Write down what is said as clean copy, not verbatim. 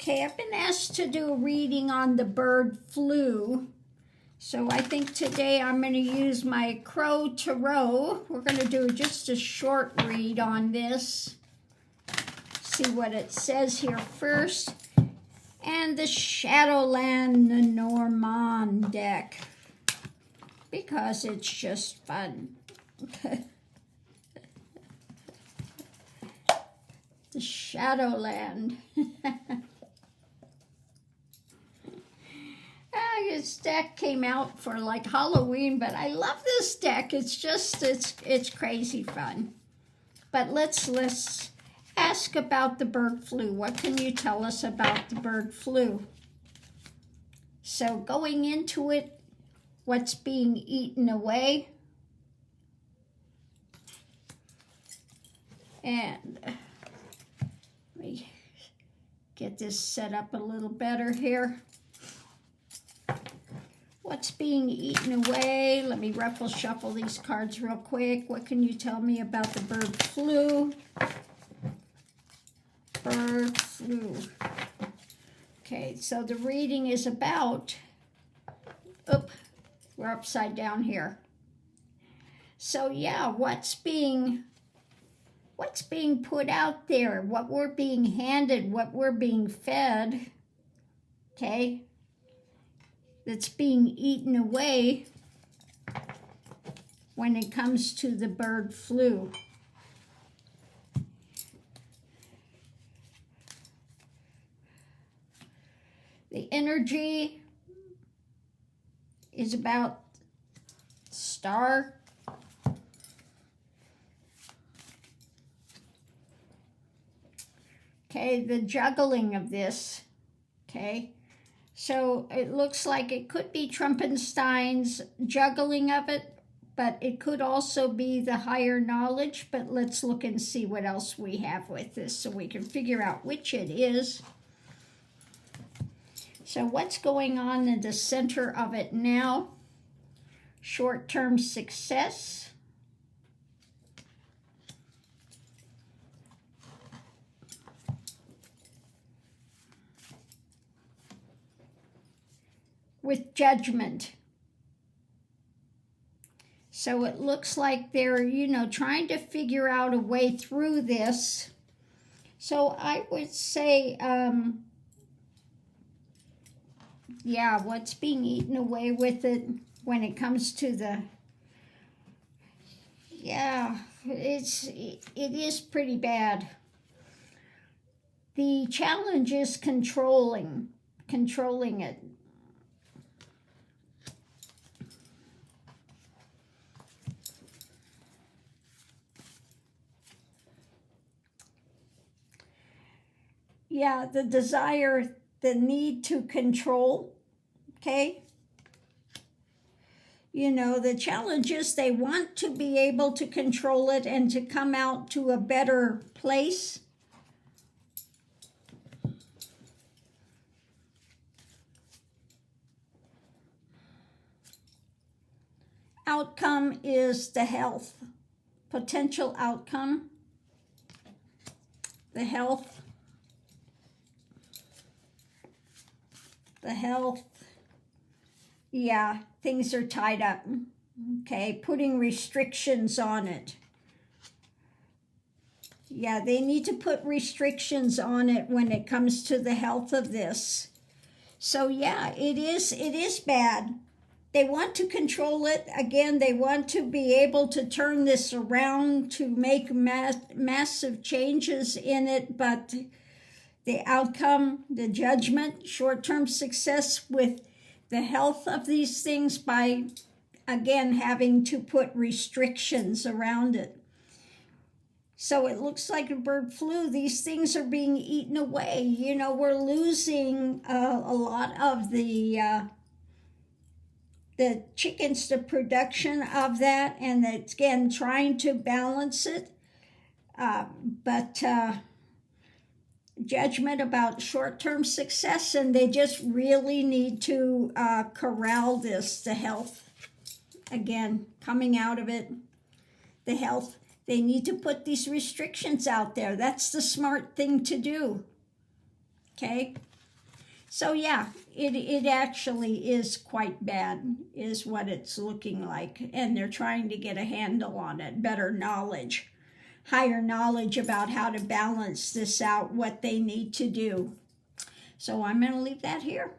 Okay, I've been asked to do a reading on the bird flu. So I think today I'm going to use my Crow Tarot. We're going to do just a short read on this. See what it says here first. And the Shadowland Lenormand deck. Because it's just fun. The Shadowland. This deck came out for like Halloween, but I love this deck. It's crazy fun. But let's ask about the bird flu. What can you tell us about the bird flu? So going into it, what's being eaten away? And let me get this set up a little better here. What's being eaten away? Let me shuffle these cards real quick. What can you tell me about the bird flu? Bird flu. Okay, so the reading is about, we're upside down here. So yeah, what's being put out there, what we're being handed, what we're being fed, okay, that's being eaten away when it comes to the bird flu. The energy is about star. Okay, the juggling of this, okay? So it looks like it could be Trumpenstein's juggling of it, but it could also be the higher knowledge. But let's look and see what else we have with this so we can figure out which it is. So what's going on in the center of it now? Short-term success. With judgment. So it looks like they're, trying to figure out a way through this. So I would say, what's being eaten away with it when it comes to the, it is pretty bad. The challenge is controlling it. Yeah, the desire, the need to control, okay? The challenge is they want to be able to control it and to come out to a better place. Outcome is the health. Potential outcome, the health. The health, things are tied up, okay, putting restrictions on it. Yeah, they need to put restrictions on it when it comes to the health of this. So yeah, it is bad. They want to control it. Again, they want to be able to turn this around to make massive changes in it, but the outcome, the judgment, short-term success with the health of these things by, again, having to put restrictions around it. So it looks like a bird flu. These things are being eaten away. We're losing a lot of the chickens, the production of that, and it's, again, trying to balance it. But judgment about short-term success, and they just really need to corral this, the health. Again, coming out of it, the health. They need to put these restrictions out there. That's the smart thing to do. Okay? So yeah, it actually is quite bad, is what it's looking like. And they're trying to get a handle on it, better knowledge, higher knowledge about how to balance this out, what they need to do. So I'm going to leave that here.